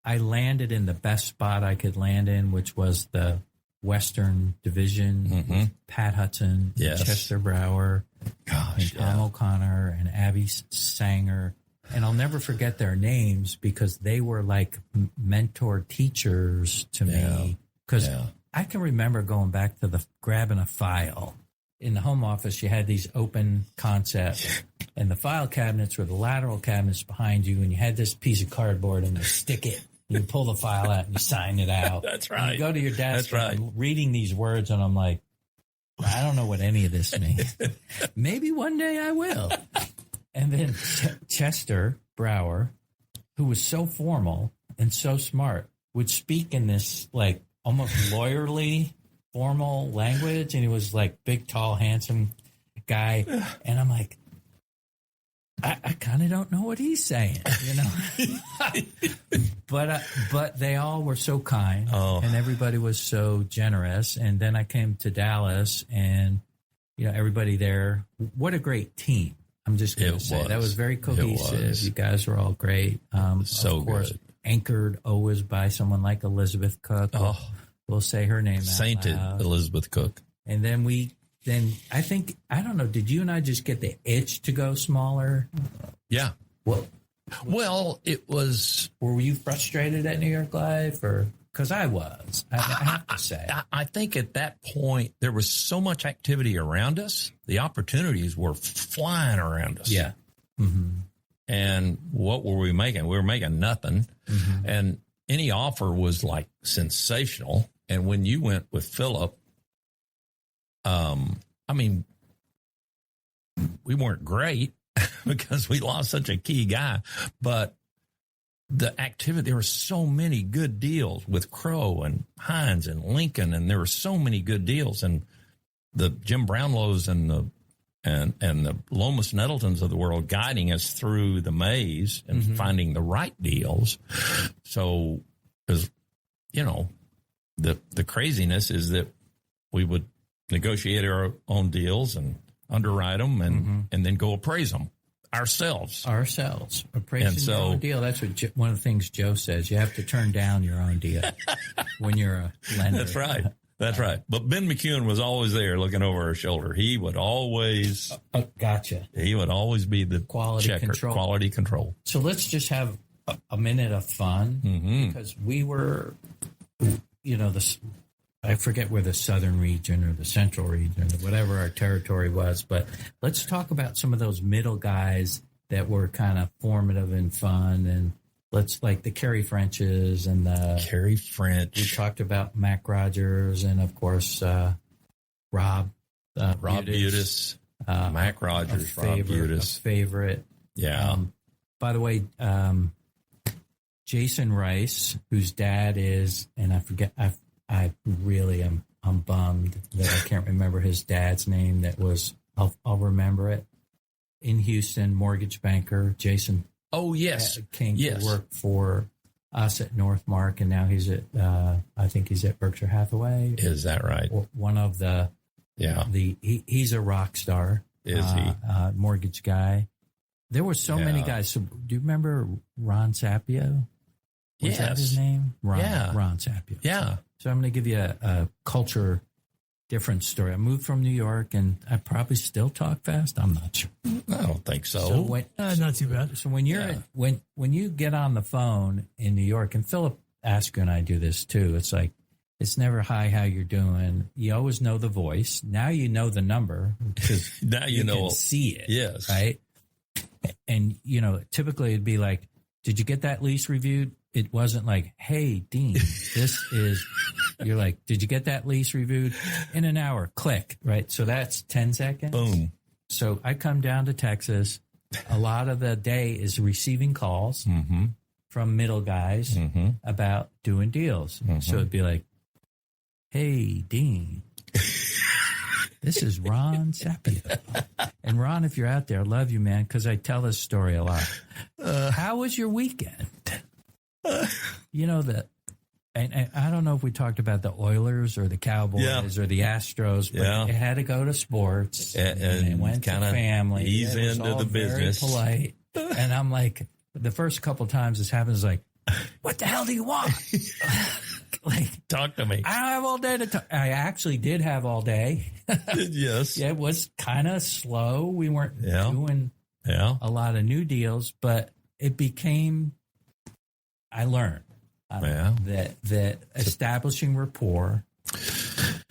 Speaker 2: I landed in the best spot I could land in, which was the Western Division. With Pat Hudson, Chester Brower, and Tom O'Connor, and Abby Sanger. And I'll never forget their names because they were like mentor teachers to me. Because I can remember going back to grabbing a file. In the home office, you had these open concepts, and the file cabinets were the lateral cabinets behind you, and you had this piece of cardboard, and you stick it, you pull the file out, and you sign it out.
Speaker 3: That's right.
Speaker 2: And you go to your desk, and I'm reading these words, and I'm like, I don't know what any of this means. Maybe one day I will. And then Chester Brower, who was so formal and so smart, would speak in this like almost lawyerly, formal language, and he was like big, tall, handsome guy, and I'm like, I kind of don't know what he's saying, but they all were so kind, and everybody was so generous. And then I came to Dallas, and everybody there, what a great team. I'm just going to say that was very cohesive. You guys were all great.
Speaker 3: So of course, good.
Speaker 2: Anchored always by someone like Elizabeth Cook. We'll say her name out
Speaker 3: Sainted
Speaker 2: loud.
Speaker 3: Elizabeth Cook.
Speaker 2: And then I don't know, did you and I just get the itch to go smaller?
Speaker 3: Yeah. Well, it was.
Speaker 2: Were you frustrated at New York Life? Or because I was, I have to say.
Speaker 3: I think at that point, there was so much activity around us. The opportunities were flying around us.
Speaker 2: Yeah.
Speaker 3: And what were we making? We were making nothing. And any offer was like sensational. And when you went with Philip, we weren't great because we lost such a key guy, but the activity, there were so many good deals with Crow and Hines and Lincoln, and there were so many good deals, and the Jim Brownlows and the Lomas Nettletons of the world guiding us through the maze and finding the right deals. So, because, the craziness is that we would negotiate our own deals and underwrite them and then go appraise them ourselves.
Speaker 2: Appraising your own deal. That's what one of the things Joe says. You have to turn down your own deal when you're a lender.
Speaker 3: That's right. But Ben McEwen was always there looking over our shoulder. He would always.
Speaker 2: Gotcha.
Speaker 3: He would always be the
Speaker 2: quality control. So let's just have a minute of fun because we were, I forget where the southern region or the central region or whatever our territory was, but let's talk about some of those middle guys that were kind of formative and fun, and let's like the Kerry Frenches and the
Speaker 3: Kerry French.
Speaker 2: We talked about Mac Rogers and of course Rob
Speaker 3: Butis, Mac Rogers, Rob Butis,
Speaker 2: a favorite.
Speaker 3: Yeah.
Speaker 2: By the way, Jason Rice, whose dad is, and I forget, I really am. I'm bummed that I can't remember his dad's name. That was, I'll remember it. In Houston, mortgage banker Jason.
Speaker 3: Oh yes,
Speaker 2: came to work for us at Northmark, and now he's at. I think he's at Berkshire Hathaway.
Speaker 3: Is that right?
Speaker 2: One of the. Yeah. He's a rock star.
Speaker 3: Is he?
Speaker 2: Mortgage guy. There were so many guys. So, do you remember Ron Sapio? Was that his name? Ron Sapio.
Speaker 3: Yeah.
Speaker 2: So I'm going to give you a culture different story. I moved from New York, and I probably still talk fast. I'm not sure.
Speaker 3: I don't think so.
Speaker 4: Not too bad.
Speaker 2: So when you're when you get on the phone in New York, and Philip Asker and I do this too. It's like It's never hi, how you're doing. You always know the voice. Now you know the number because
Speaker 3: now you know
Speaker 2: can see it.
Speaker 3: Yes.
Speaker 2: Right. And, you know, typically it'd be like, did you get that lease reviewed? It wasn't like, hey, Dean, this is, you're like, did you get that lease reviewed? In an hour, click, right? So that's 10 seconds.
Speaker 3: Boom.
Speaker 2: So I come down to Texas. A lot of the day is receiving calls from middle guys about doing deals. So it'd be like, hey, Dean, this is Ron Sapio. And Ron, if you're out there, I love you, man, because I tell this story a lot. How was your weekend? You know, and I don't know if we talked about the Oilers or the Cowboys or the Astros, but it had to go to sports. And it went to family.
Speaker 3: Ease into the business.
Speaker 2: Polite. And I'm like, the first couple times this happens, like, what the hell do you want? Like,
Speaker 3: talk to me.
Speaker 2: I don't have all day to talk. I actually did have all day.
Speaker 3: Yes.
Speaker 2: Yeah, it was kind of slow. We weren't doing a lot of new deals, but it became, I learned that establishing rapport,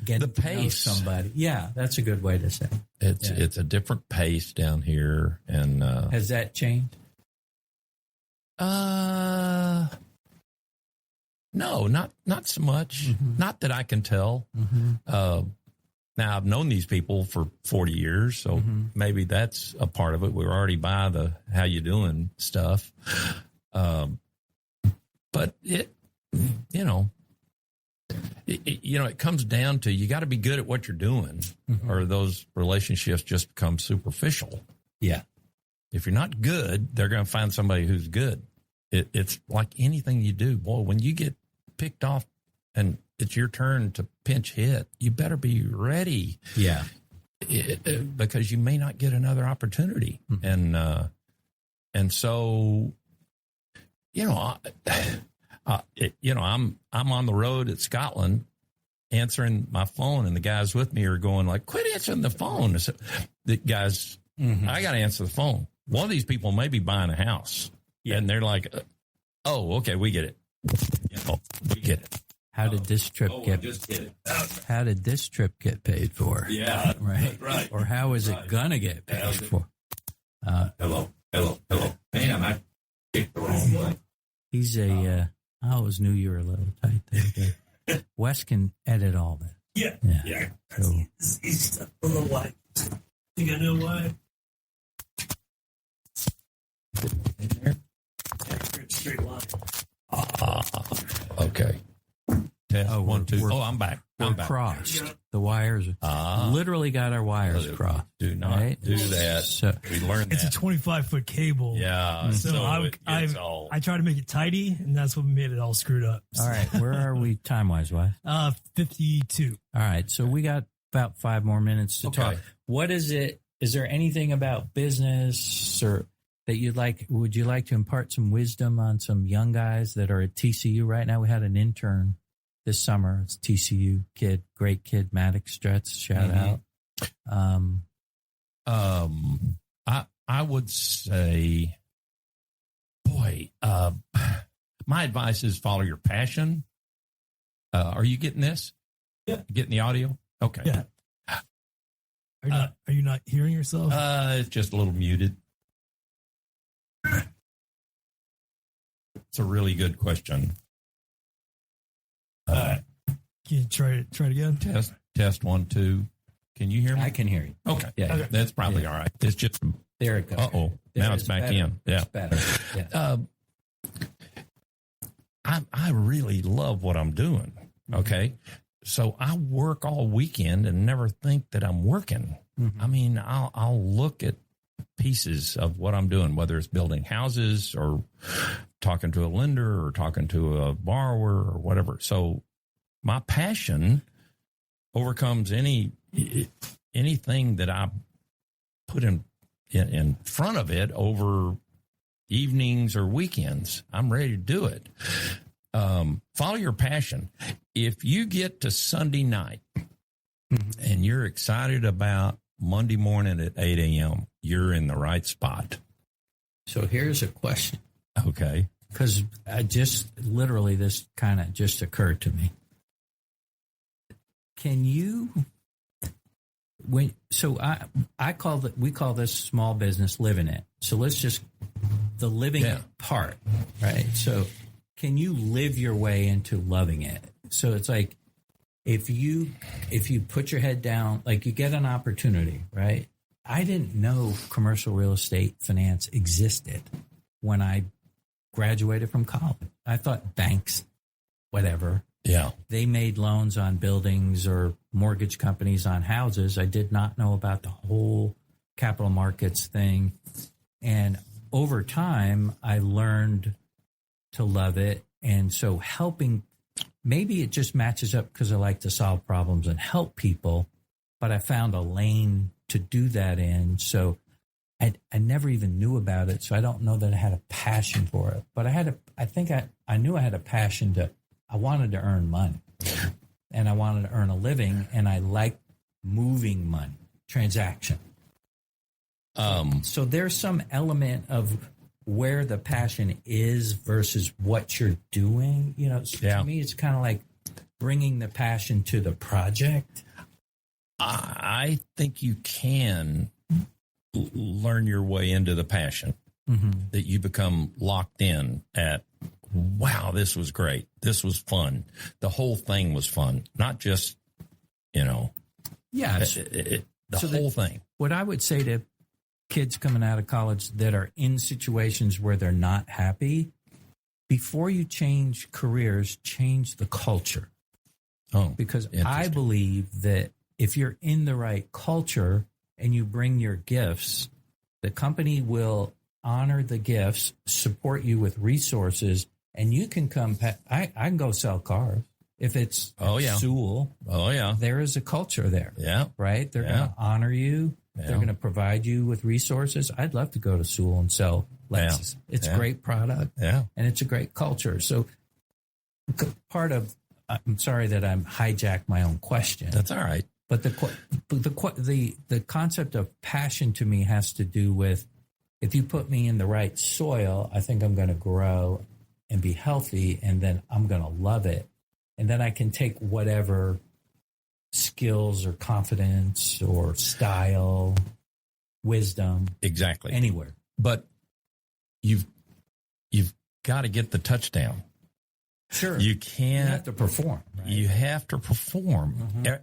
Speaker 2: getting
Speaker 3: the pace,
Speaker 2: to know somebody. Yeah, that's a good way to say it.
Speaker 3: It's a different pace down here. And
Speaker 2: has that changed?
Speaker 3: No, not so much. Not that I can tell. Now, I've known these people for 40 years, so maybe that's a part of it. We're already by the how you doing stuff. But it comes down to you got to be good at what you're doing, or those relationships just become superficial.
Speaker 2: Yeah.
Speaker 3: If you're not good, they're going to find somebody who's good. It's like anything you do. Boy, when you get picked off and it's your turn to pinch hit, you better be ready.
Speaker 2: Yeah.
Speaker 3: Because you may not get another opportunity. And so, I'm on the road at Scotland answering my phone, and the guys with me are going like, quit answering the phone. So the guys, I got to answer the phone. One of these people may be buying a house. Yeah. And they're like, oh, okay, we get it. We get it.
Speaker 2: How did this trip How did this trip get paid for?
Speaker 3: Yeah.
Speaker 2: Right. Or how is it gonna get paid for?
Speaker 3: Hello. Man, I picked the wrong one.
Speaker 2: He's I always knew you were a little tight there. Wes can edit all that.
Speaker 4: Yeah.
Speaker 2: So,
Speaker 4: He's a little white. Think I know why? Straight line.
Speaker 3: Okay. Test, 1, 2. I'm back.
Speaker 2: We're crossed. The wires literally got our wires crossed.
Speaker 3: Do not do that.
Speaker 2: So,
Speaker 3: we learned that.
Speaker 4: It's a 25-foot cable.
Speaker 3: Yeah.
Speaker 4: So I try to make it tidy, and that's what made it all screwed up.
Speaker 2: All right. Where are we time-wise, Wes?
Speaker 4: 52.
Speaker 2: All right. So we got about 5 more minutes to talk. What is it? Is there anything about business or that you'd like? Would you like to impart some wisdom on some young guys that are at TCU right now? We had an intern this summer. It's TCU kid, great kid, Maddox Stretz. Shout out.
Speaker 3: I would say, boy, my advice is follow your passion. Are you getting this?
Speaker 4: Yeah.
Speaker 3: Getting the audio? Okay.
Speaker 4: Yeah. Are you not hearing yourself?
Speaker 3: It's just a little muted. It's a really good question.
Speaker 4: Can you try it again?
Speaker 3: Test 1, 2. Can you hear me?
Speaker 2: I can hear you.
Speaker 3: Okay.
Speaker 2: Yeah.
Speaker 3: Okay. That's probably all right. It's just.
Speaker 2: There it goes.
Speaker 3: Uh-oh. Now it's back in. Yeah.
Speaker 2: It's better. Yeah.
Speaker 3: I really love what I'm doing. Okay. So I work all weekend and never think that I'm working. I mean, I'll look at pieces of what I'm doing, whether it's building houses or talking to a lender or talking to a borrower or whatever. So my passion overcomes anything that I put in front of it over evenings or weekends. I'm ready to do it. Follow your passion. If you get to Sunday night and you're excited about Monday morning at 8 a.m., you're in the right spot.
Speaker 2: So here's a question.
Speaker 3: Okay.
Speaker 2: Because this kind of just occurred to me. can you, we call this small business living it. So let's just, the living it part, right? So can you live your way into loving it? So it's like, if you put your head down, like you get an opportunity, right? I didn't know commercial real estate finance existed when I graduated from college. I thought banks, whatever.
Speaker 3: Yeah.
Speaker 2: They made loans on buildings or mortgage companies on houses. I did not know about the whole capital markets thing. And over time, I learned to love it. And so helping, maybe it just matches up because I like to solve problems and help people, but I found a lane to do that in. So I never even knew about it. So I don't know that I had a passion for it, but I knew I had a passion I wanted to earn money and I wanted to earn a living, and I like moving money, transaction. So there's some element of where the passion is versus what you're doing. You know, to me, it's kind of like bringing the passion to the project.
Speaker 3: I think you can learn your way into the passion, that you become locked in at, wow, this was great. This was fun. The whole thing was fun, not just, the whole thing.
Speaker 2: What I would say to kids coming out of college that are in situations where they're not happy, before you change careers, change the culture.
Speaker 3: Oh,
Speaker 2: because I believe that if you're in the right culture and you bring your gifts, the company will honor the gifts, support you with resources, and you can come. I can go sell cars if it's Sewell.
Speaker 3: Oh, yeah.
Speaker 2: There is a culture there.
Speaker 3: Yeah.
Speaker 2: Right? They're going to honor you. Yeah. They're going to provide you with resources. I'd love to go to Sewell and sell Lexus. Yeah. It's a great product. Yeah. And it's a great culture. So part of, I'm sorry that I'm hijacked my own question.
Speaker 3: That's all right.
Speaker 2: But the concept of passion to me has to do with, if you put me in the right soil, I think I'm going to grow and be healthy, and then I'm going to love it. And then I can take whatever skills or confidence or style, wisdom,
Speaker 3: exactly,
Speaker 2: anywhere.
Speaker 3: But you've got to get the touchdown.
Speaker 2: Sure.
Speaker 3: You can't.
Speaker 2: You have to perform. Right?
Speaker 3: You have to perform.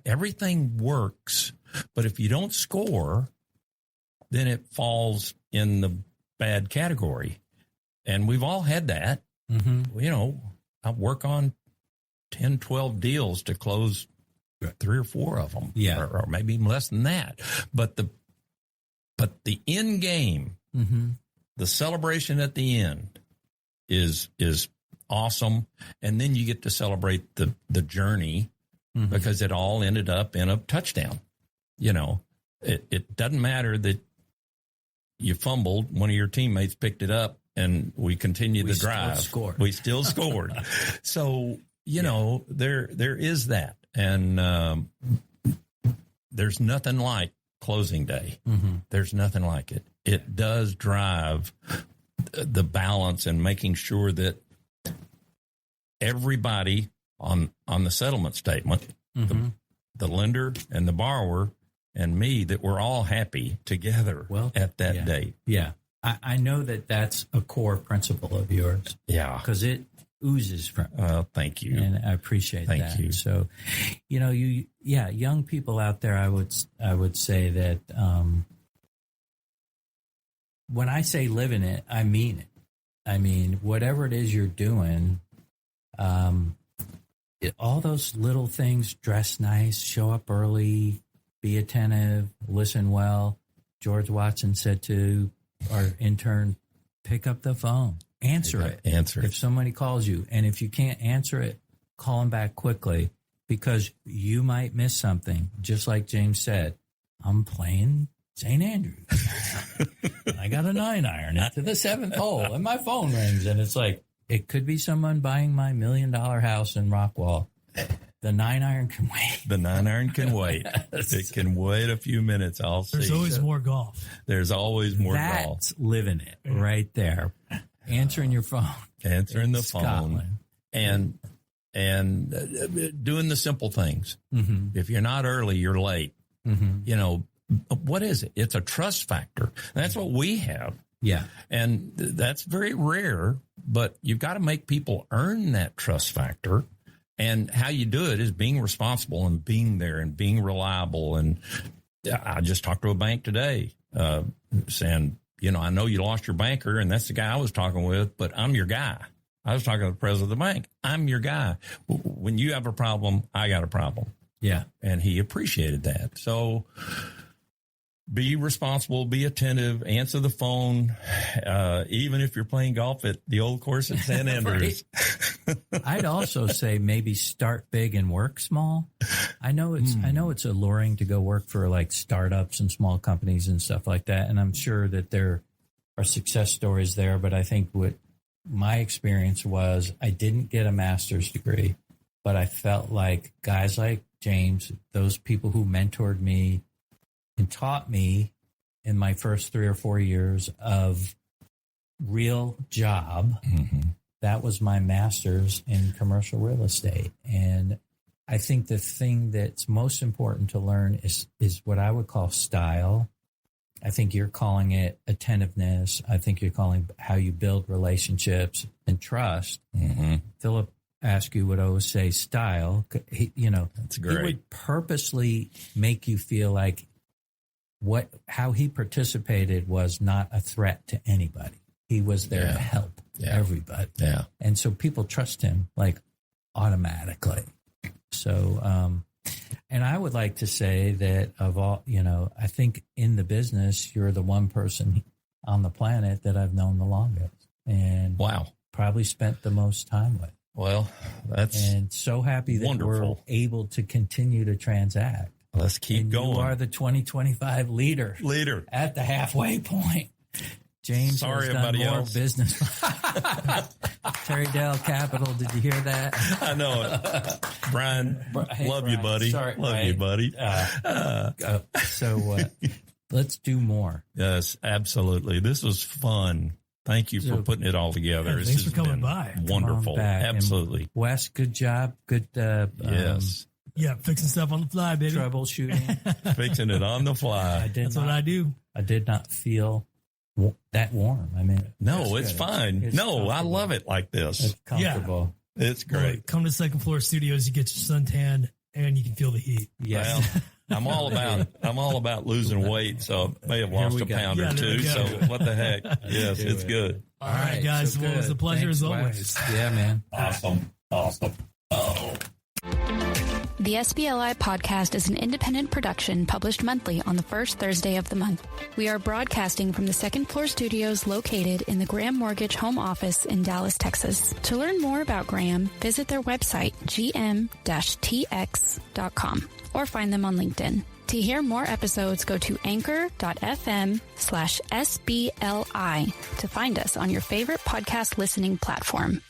Speaker 3: Everything works, but if you don't score, then it falls in the bad category. And we've all had that. I work on 10, 12 deals to close 3 or 4 of them, or maybe even less than that. But the end game, the celebration at the end is awesome. And then you get to celebrate the journey because it all ended up in a touchdown. It doesn't matter that you fumbled, one of your teammates picked it up, and we continued the drive. We still scored. So, there is that. And there's nothing like closing day. There's nothing like it. It does drive the balance and making sure that everybody on the settlement statement, the lender and the borrower and me, that we're all happy together at that date.
Speaker 2: Yeah. I know that that's a core principle of yours.
Speaker 3: Yeah.
Speaker 2: Because it oozes from.
Speaker 3: Thank you.
Speaker 2: And I appreciate that.
Speaker 3: Thank you.
Speaker 2: So, young people out there, I would say that when I say live in it, I mean it. I mean, whatever it is you're doing, all those little things, dress nice, show up early, be attentive, listen well. George Watson said to our intern, pick up the phone, answer it. If somebody calls you, and if you can't answer it, call them back quickly, because you might miss something. Just like James said, I'm playing St. Andrews. I got a 9-iron into the 7th hole, and my phone rings, and it's like, it could be someone buying my $1 million house in Rockwall. The 9-iron can wait.
Speaker 3: The 9-iron can wait. It can wait a few minutes.
Speaker 4: There's always more golf.
Speaker 3: There's always more golf.
Speaker 2: That's living it right there. Answering your phone.
Speaker 3: Answering the phone. And doing the simple things. Mm-hmm. If you're not early, you're late. Mm-hmm. You know, what is it? It's a trust factor. That's what we have.
Speaker 2: Yeah.
Speaker 3: And that's very rare, but you've got to make people earn that trust factor. And how you do it is being responsible and being there and being reliable. And I just talked to a bank today saying, you know, I know you lost your banker, and that's the guy I was talking with, but I'm your guy. I was talking to the president of the bank. I'm your guy. When you have a problem, I got a problem.
Speaker 2: Yeah.
Speaker 3: And he appreciated that. So be responsible, be attentive, answer the phone, even if you're playing golf at the old course at San Andrews.
Speaker 2: I'd also say maybe start big and work small. I know it's alluring to go work for like startups and small companies and stuff like that. And I'm sure that there are success stories there. But I think what my experience was, I didn't get a master's degree, but I felt like guys like James, those people who mentored me and taught me in my first 3 or 4 years of real job. Mm-hmm. That was my master's in commercial real estate. And I think the thing that's most important to learn is what I would call style. I think you're calling it attentiveness. I think you're calling how you build relationships and trust. Mm-hmm. Philip asked you what I always say, style. That's great. He would purposely make you feel like how he participated was not a threat to anybody. He was there to help everybody. Yeah. And so people trust him like automatically. So, and I would like to say that of all, I think in the business, you're the one person on the planet that I've known the longest and probably spent the most time with.
Speaker 3: Well,
Speaker 2: and so happy that we're able to continue to transact.
Speaker 3: Let's keep going.
Speaker 2: You are the 2025 leader at the halfway point. James has done more business. Terry Dell Capital. Did you hear that?
Speaker 3: I know it. Brian, love you, buddy.
Speaker 2: Sorry,
Speaker 3: love you, buddy.
Speaker 2: So let's do more.
Speaker 3: Yes, absolutely. This was fun. Thank you for putting it all together.
Speaker 4: Yeah, thanks for coming by.
Speaker 3: Wonderful. Absolutely.
Speaker 2: And Wes, good job. Good.
Speaker 3: Yes.
Speaker 4: Yeah, fixing stuff on the fly, baby.
Speaker 2: Troubleshooting.
Speaker 3: Fixing it on the fly.
Speaker 4: That's what I do.
Speaker 2: I did not feel that warm. I mean,
Speaker 3: no, it's fine. I love it like this.
Speaker 2: It's comfortable.
Speaker 3: Yeah. It's great.
Speaker 4: Well, come to Second Floor Studios, you get your suntan, and you can feel the heat.
Speaker 2: Yes.
Speaker 3: Well, I'm all about losing weight, so I may have lost a pound or two. So what the heck? Yes, it's good.
Speaker 4: All right, guys. Well, it was a pleasure as always.
Speaker 2: Yeah, man.
Speaker 3: Awesome. Oh.
Speaker 5: The SBLI podcast is an independent production published monthly on the first Thursday of the month. We are broadcasting from the Second Floor Studios located in the Graham Mortgage home office in Dallas, Texas. To learn more about Graham, visit their website, gm-tx.com, or find them on LinkedIn. To hear more episodes, go to anchor.fm/SBLI to find us on your favorite podcast listening platform.